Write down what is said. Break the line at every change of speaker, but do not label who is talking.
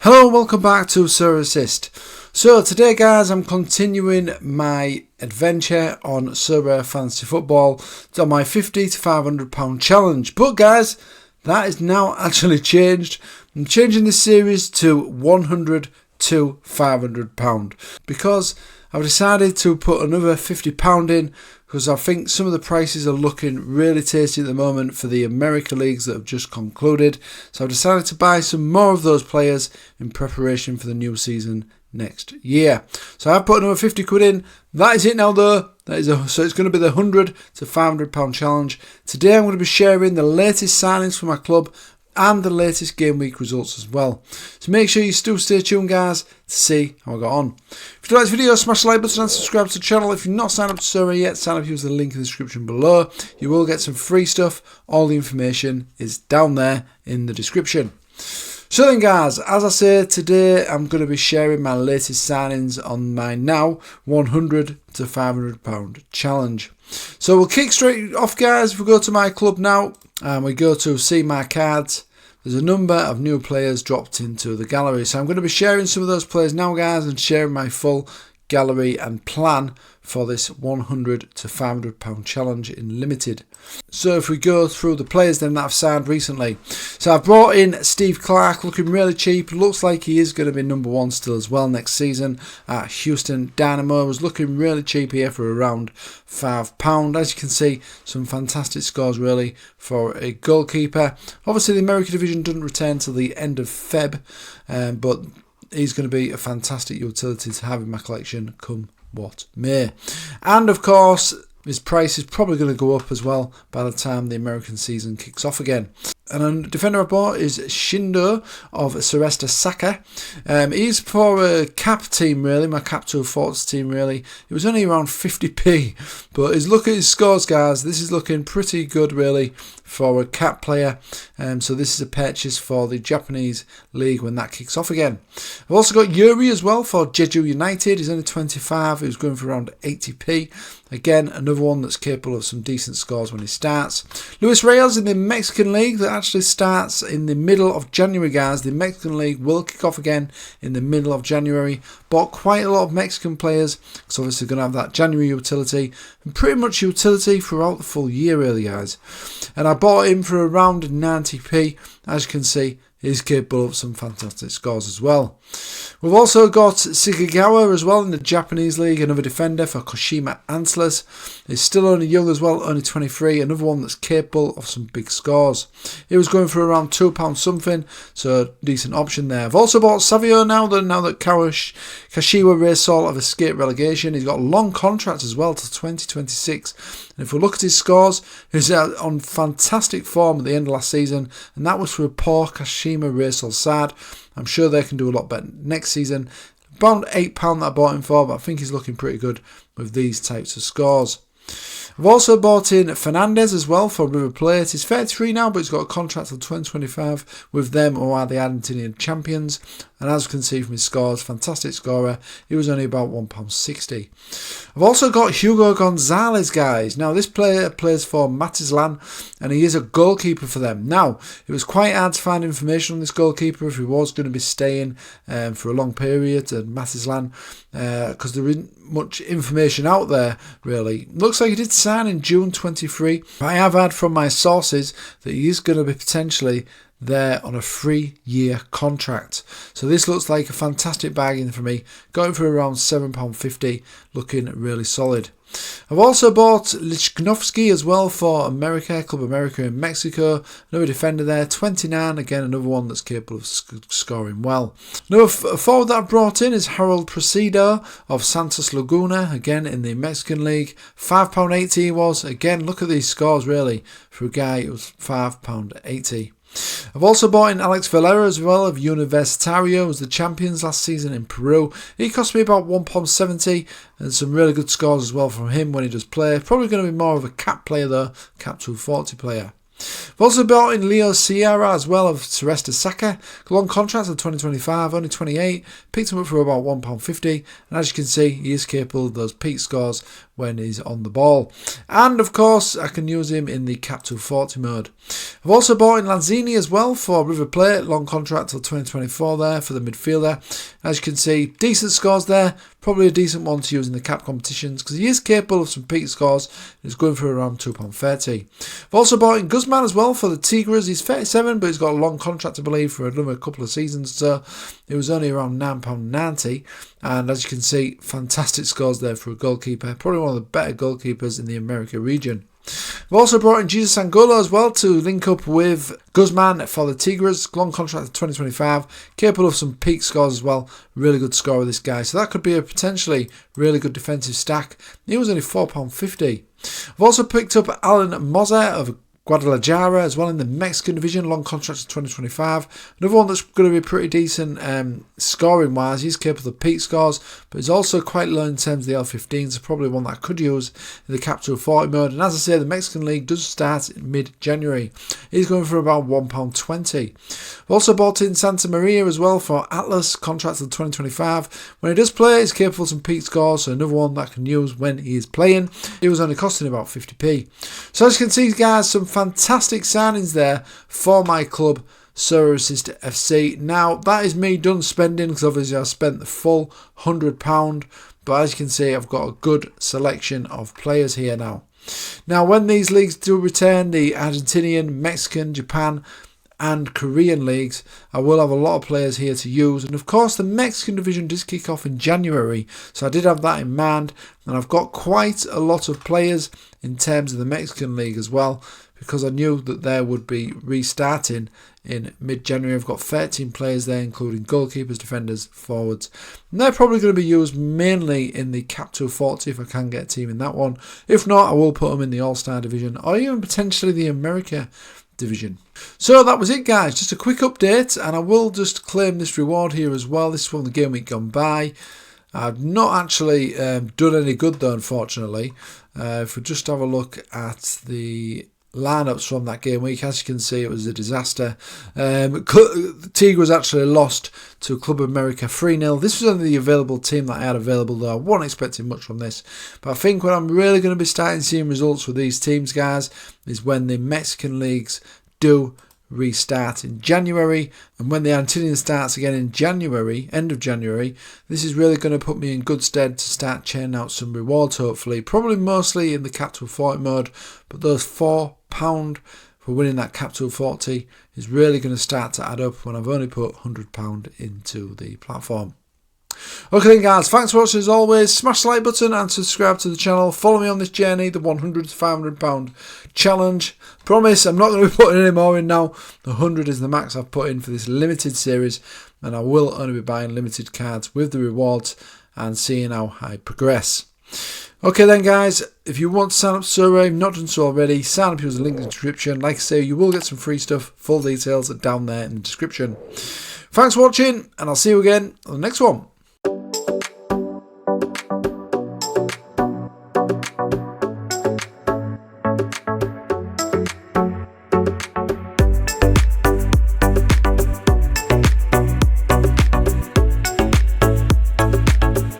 Hello and welcome back to Sorare Assist. So today guys, I'm continuing my adventure on Sorare Fantasy Football. It's on my £50 to £500 challenge. But guys, that is now actually changed. I'm changing this series to £100 to £500 because I've decided to put another £50 in because I think some of the prices are looking really tasty at the moment for the America Leagues that have just concluded. So I've decided to buy some more of those players in preparation for the new season next year. So I've put another 50 quid in. That is it now though. So it's going to be the £100 to £500 challenge. Today I'm going to be sharing the latest signings for my club and the latest game week results as well. So make sure you still stay tuned guys to see how I got on. If you like this video, smash the like button and subscribe to the channel. If you're not signed up to Sorare yet, sign up using the link in the description below. You will get some free stuff. All the information is down there in the description. So then guys, as I say, today I'm going to be sharing my latest signings on my now £100 to £500 challenge. So we'll kick straight off guys. If we go to my club now and we go to see my cards, there's a number of new players dropped into the gallery. So I'm going to be sharing some of those players now guys and sharing my full gallery and plan for this £100 to £500 challenge in limited. So if we go through the players then that I've signed recently. So I've brought in Steve Clark, looking really cheap. Looks like he is going to be number one still as well next season at Houston Dynamo. Was looking really cheap here for around £5. As you can see, some fantastic scores really for a goalkeeper. Obviously the American division doesn't return till the end of Feb, but he's going to be a fantastic utility to have in my collection come what may. And of course, his price is probably going to go up as well by the time the American season kicks off again. And a defender I bought is Shindo of Sorare Saka. He's for a cap team really, my cap 240 team really. It was only around 50p, but look at his scores guys. This is looking pretty good really for a cap player. So this is a purchase for the Japanese league when that kicks off again. I've also got Yuri as well for Jeju United. He's only 25. He was going for around 80p. Again, another one that's capable of some decent scores when he starts. Luis Reyes in the Mexican League that actually starts in the middle of January, guys. The Mexican League will kick off again in the middle of January. Bought quite a lot of Mexican players, because obviously going to have that January utility, and pretty much utility throughout the full year, really, guys. And I bought him for around 90p. As you can see, he's capable of some fantastic scores as well. We've also got Sigigawa as well in the Japanese league, another defender for Kashima Antlers. He's still only young as well, only 23, another one that's capable of some big scores. He was going for around £2 something, so decent option there. I've also bought Savio now that Kashiwa Reysol have escaped relegation. He's got a long contract as well till 2026. And if we look at his scores, he's on fantastic form at the end of last season, and that was for a poor Kashima Reysol side. I'm sure they can do a lot better next season. About £8 that I bought him for, but I think he's looking pretty good with these types of scores. I've also bought in Fernandez as well for River Plate. He's 33 now, but he's got a contract until 2025 with them, who are the Argentinian champions. And as you can see from his scores, fantastic scorer. He was only about £1.60. I've also got Hugo Gonzalez, guys. Now, this player plays for Matizlan, and he is a goalkeeper for them. Now, it was quite hard to find information on this goalkeeper if he was going to be staying for a long period at Matizlan, because there isn't much information out there, really. Looks like he did sign in June 23. I have had from my sources that he is going to be potentially there on a 3-year contract. So this looks like a fantastic bargain for me. Going for around £7.50, looking really solid. I've also bought Lichnowsky as well for America, Club America in Mexico. Another defender there, 29. Again, another one that's capable of scoring well. Another forward that I've brought in is Harold Presido of Santos Laguna, again in the Mexican League. £5.80 he was. Again, look at these scores really. For a guy, it was £5.80. I've also bought in Alex Valera as well of Universitario, was the champions last season in Peru. He cost me about £1.70 and some really good scores as well from him when he does play. Probably going to be more of a cap player though, cap 240 player. I've also bought in Leo Sierra as well of Sorare Saka. Long contract until 2025, only 28. Picked him up for about £1.50. And as you can see, he is capable of those peak scores when he's on the ball. And of course, I can use him in the Cap 240 mode. I've also bought in Lanzini as well for River Plate, long contract till 2024 there for the midfielder. As you can see, decent scores there, probably a decent one to use in the cap competitions because he is capable of some peak scores. He's going for around £2.30. I've also bought in Guzman as well for the Tigres. He's 37, but he's got a long contract, I believe, for another couple of seasons, so it was only around £9.90. And as you can see, fantastic scores there for a goalkeeper, probably one of the better goalkeepers in the America region. I've also brought in Jesus Angulo as well to link up with Guzman for the Tigres, long contract to 2025, capable of some peak scores as well. Really good score with this guy, so that could be a potentially really good defensive stack. He was only £4.50. I've also picked up Alan Moza of Guadalajara as well in the Mexican division, long contract to 2025. Another one that's going to be pretty decent scoring wise. He's capable of peak scores, but he's also quite low in terms of the L15, so probably one that I could use in the Cap 240 mode. And as I say, the Mexican League does start in mid-January. He's going for about £1.20. I've also bought in Santa Maria as well for Atlas, contract till 2025. When he does play, he's capable of some peak scores, so another one that I can use when he is playing. He was only costing about 50p. So as you can see, guys, some fantastic signings there for my club, Sorare Assist FC. Now, that is me done spending because obviously I spent the full £100. But as you can see, I've got a good selection of players here now. Now, when these leagues do return, the Argentinian, Mexican, Japan and Korean leagues, I will have a lot of players here to use. And of course, the Mexican division does kick off in January, so I did have that in mind. And I've got quite a lot of players in terms of the Mexican league as well, because I knew that there would be restarting in mid-January. I've got 13 players there, including goalkeepers, defenders, forwards. And they're probably going to be used mainly in the Cap 240 if I can get a team in that one. If not, I will put them in the All-Star division or even potentially the America division. So that was it, guys. Just a quick update, and I will just claim this reward here as well. This is from the game week gone by. I've not actually done any good though, unfortunately. If we just have a look at the lineups from that game week, as you can see, it was a disaster. Tigres actually lost to Club America 3-0. This was only the available team that I had available, though I wasn't expecting much from this. But I think when I'm really going to be starting seeing results with these teams, guys, is when the Mexican leagues do restart in January, and when the Argentinian starts again in January, end of January, this is really going to put me in good stead to start churning out some rewards, hopefully, probably mostly in the Cap 240 mode, but those £4 for winning that Cap 240 is really going to start to add up when I've only put £100 into the platform. Okay then, guys, thanks for watching as always. Smash the like button and subscribe to the channel. Follow me on this journey, the £100 to £500 challenge. Promise I'm not going to be putting any more in now. The 100 is the max I've put in for this limited series, and I will only be buying limited cards with the rewards and seeing how I progress. Okay then, guys, if you want to sign up to Sorare, not done so already, sign up, use the link in the description. Like I say, you will get some free stuff. Full details are down there in the description. Thanks for watching, and I'll see you again on the next one.